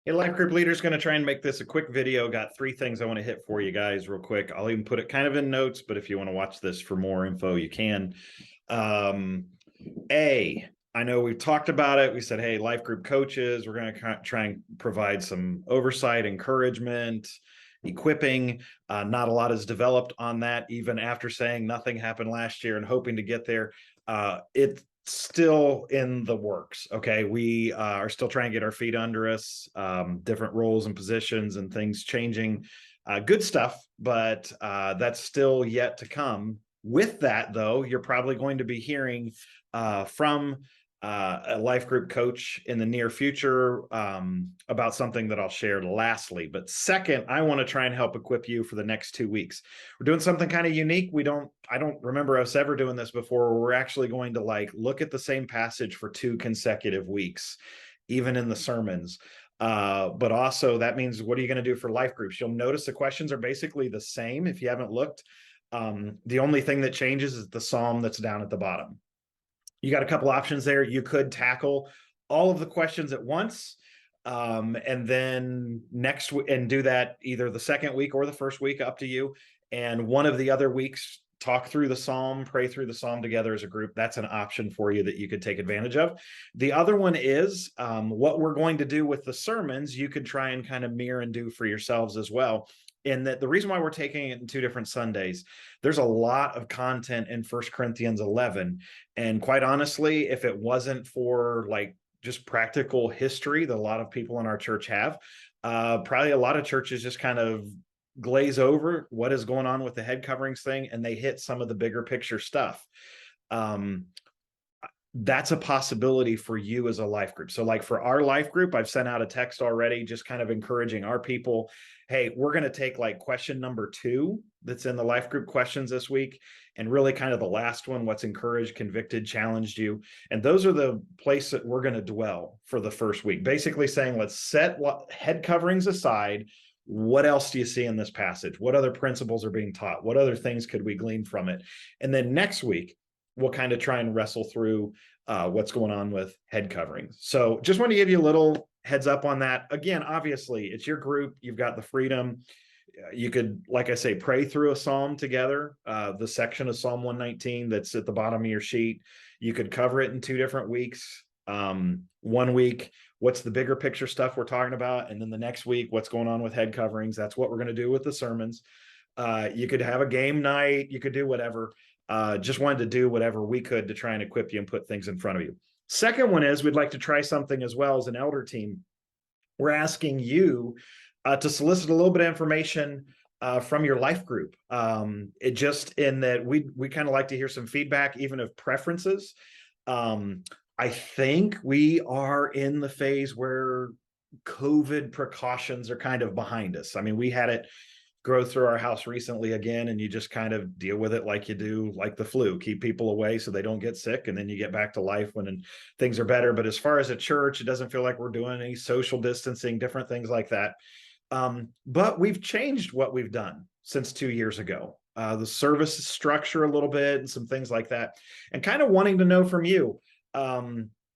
Hey, Life Group Leader's going to try and make this a quick video. Got three things I want to hit for you guys real quick. I'll even put it kind of in notes, but if you want to watch this for more info, you can. Um, I know we've talked about it. We said, hey, Life Group coaches, we're going to try and provide some oversight, encouragement, equipping. Not a lot is developed on that, even after saying nothing happened last year and hoping to get there. It's still in the works. Okay. We are still trying to get our feet under us, different roles and positions and things changing. Good stuff, but that's still yet to come. With that, though, you're probably going to be hearing from a life group coach in the near future about something that I'll share lastly. But second, I want to try and help equip you for the next 2 weeks. We're doing something kind of unique. I don't remember us ever doing this before. We're actually going to look at the same passage for 2 consecutive weeks, even in the sermons. But also that means, what are you going to do for life groups? You'll notice the questions are basically the same if you haven't looked. The only thing that changes is the psalm that's down at the bottom. You got a couple options there. You could tackle all of the questions at once, and then and do that either the second week or the first week, up to you. And one of the other weeks, talk through the psalm, pray through the psalm together as a group. That's an option for you that you could take advantage of. The other one is what we're going to do with the sermons. You could try and kind of mirror and do for yourselves as well. And that the reason why we're taking it in 2 different Sundays, there's a lot of content in 1 Corinthians 11. And quite honestly, if it wasn't for just practical history that a lot of people in our church have, probably a lot of churches just kind of glaze over what is going on with the head coverings thing, and they hit some of the bigger picture stuff. That's a possibility for you as a life group. So for our life group, I've sent out a text already, just kind of encouraging our people, hey, we're going to take question number 2 that's in the life group questions this week, and really kind of the last one, what's encouraged, convicted, challenged you. And those are the place that we're going to dwell for the first week, basically saying, let's set head coverings aside. What else do you see in this passage? What other principles are being taught? What other things could we glean from it? And then next week, we'll kind of try and wrestle through what's going on with head coverings. So just want to give you a little heads up on that. Again, obviously, it's your group. You've got the freedom. You could, like I say, pray through a psalm together, the section of Psalm 119 that's at the bottom of your sheet. You could cover it in 2 different weeks. 1 week, what's the bigger picture stuff we're talking about? And then the next week, what's going on with head coverings? That's what we're going to do with the sermons. You could have a game night. You could do whatever. Just wanted to do whatever we could to try and equip you and put things in front of you. Second one is, we'd like to try something as well as an elder team. We're asking you to solicit a little bit of information from your life group. It just in that we kind of like to hear some feedback, even of preferences. I think we are in the phase where COVID precautions are kind of behind us. I mean, we had it grow through our house recently again, and you just kind of deal with it like you do like the flu. Keep people away so they don't get sick, and then you get back to life when things are better. But as far as a church, it doesn't feel like we're doing any social distancing, different things like that. But we've changed what we've done since 2 years ago. The service structure a little bit and some things like that, and kind of wanting to know from you,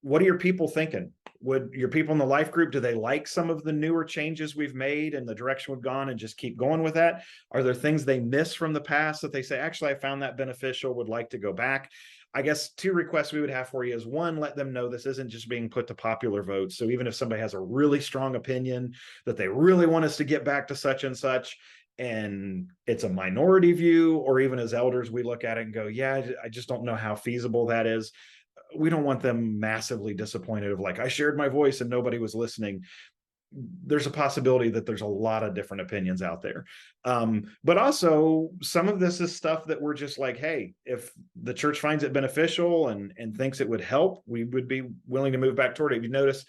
what are your people thinking? Would your people in the life group, do they like some of the newer changes we've made and the direction we've gone, and just keep going with that? Are there things they miss from the past that they say, actually, I found that beneficial, would like to go back? I guess 2 requests we would have for you is, 1, let them know this isn't just being put to popular votes. So even if somebody has a really strong opinion that they really want us to get back to such and such, and it's a minority view, or even as elders, we look at it and go, yeah, I just don't know how feasible that is. We don't want them massively disappointed of I shared my voice and nobody was listening. There's a possibility that there's a lot of different opinions out there. But also some of this is stuff that we're just hey, if the church finds it beneficial and thinks it would help, we would be willing to move back toward it. If you notice,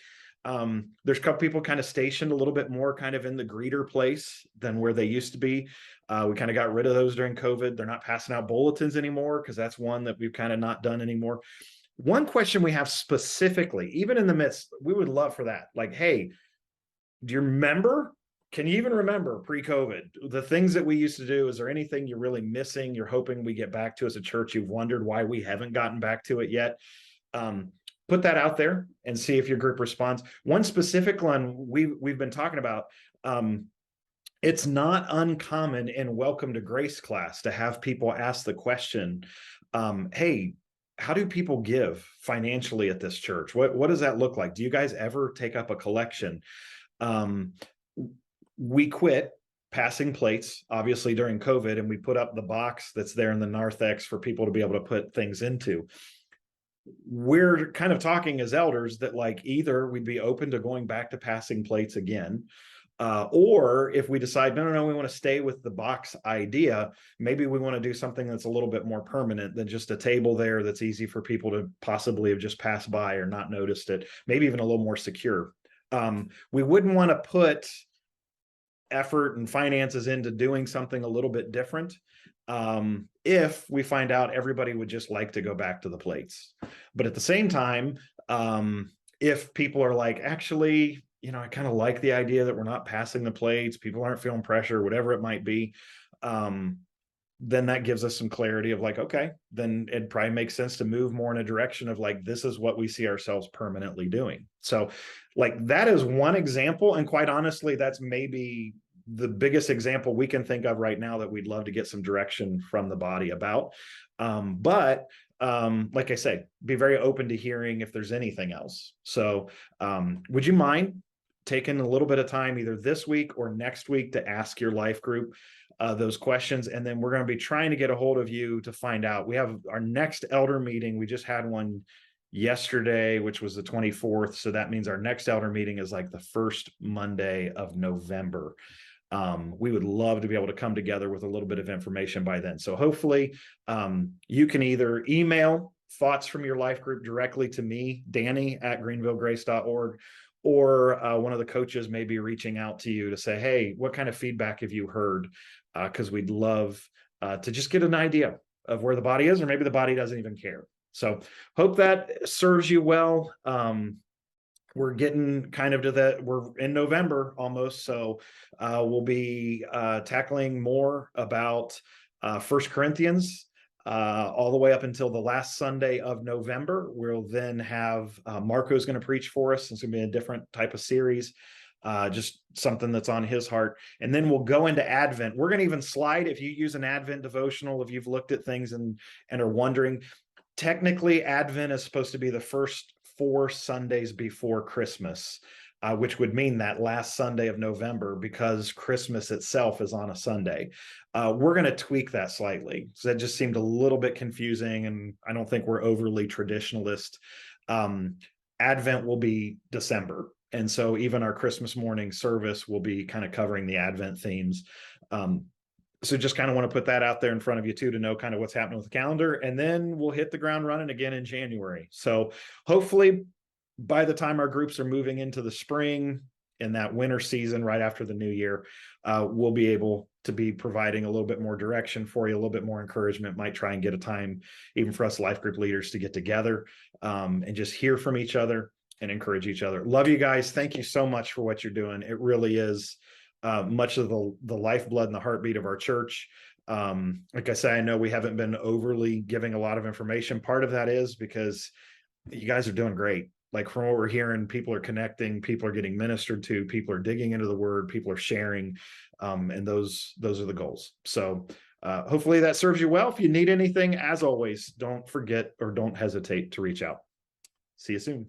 there's a couple people kind of stationed a little bit more kind of in the greeter place than where they used to be. We kind of got rid of those during COVID. They're not passing out bulletins anymore, because that's one that we've kind of not done anymore. One question we have specifically, even in the midst, we would love for that. Hey, do you remember? Can you even remember pre-COVID the things that we used to do? Is there anything you're really missing? You're hoping we get back to as a church. You've wondered why we haven't gotten back to it yet. put that out there and see if your group responds. One specific one we've been talking about, it's not uncommon in Welcome to Grace class to have people ask the question, hey, how do people give financially at this church? What does that look like? Do you guys ever take up a collection? We quit passing plates, obviously, during COVID, and we put up the box that's there in the narthex for people to be able to put things into. We're kind of talking as elders that like either we'd be open to going back to passing plates again, or if we decide, no, we want to stay with the box idea, maybe we want to do something that's a little bit more permanent than just a table there that's easy for people to possibly have just passed by or not noticed it, maybe even a little more secure. We wouldn't want to put effort and finances into doing something a little bit different if we find out everybody would just like to go back to the plates. But at the same time, if people are like, actually, I kind of like the idea that we're not passing the plates, people aren't feeling pressure, whatever it might be, then that gives us some clarity of like, okay, then it probably makes sense to move more in a direction of like, this is what we see ourselves permanently doing. So like that is one example. And quite honestly, that's maybe the biggest example we can think of right now that we'd love to get some direction from the body about. But like I say, be very open to hearing if there's anything else. So would you mind taking a little bit of time either this week or next week to ask your life group those questions? And then we're going to be trying to get a hold of you to find out. We have our next elder meeting. We just had one yesterday, which was the 24th. So that means our next elder meeting is like the first Monday of November. We would love to be able to come together with a little bit of information by then. So hopefully you can either email thoughts from your life group directly to me, Danny at greenvillegrace.org, or one of the coaches may be reaching out to you to say, hey, what kind of feedback have you heard? Because we'd love to just get an idea of where the body is, or maybe the body doesn't even care. So hope that serves you well. We're getting kind of to that. We're in November almost. So we'll be tackling more about 1 Corinthians all the way up until the last Sunday of November. We'll then have Marco's going to preach for us. It's going to be a different type of series, just something that's on his heart. And then we'll go into Advent. We're going to even slide, if you use an Advent devotional, if you've looked at things and are wondering, technically Advent is supposed to be the first 4 Sundays before Christmas, which would mean that last Sunday of November, because Christmas itself is on a Sunday. We're going to tweak that slightly. So that just seemed a little bit confusing, and I don't think we're overly traditionalist. Advent will be December. And so even our Christmas morning service will be kind of covering the Advent themes. So just kind of want to put that out there in front of you too, to know kind of what's happening with the calendar. And then we'll hit the ground running again in January. So hopefully by the time our groups are moving into the spring and that winter season right after the new year, we'll be able to be providing a little bit more direction for you, a little bit more encouragement. Might try and get a time even for us life group leaders to get together and just hear from each other and encourage each other. Love you guys. Thank you so much for what you're doing. It really is much of the lifeblood and the heartbeat of our church. Like I say, I know we haven't been overly giving a lot of information. Part of that is because you guys are doing great. Like from what we're hearing, people are connecting, people are getting ministered to, people are digging into the word, people are sharing, and those are the goals. So hopefully that serves you well. If you need anything, as always, don't forget or don't hesitate to reach out. See you soon.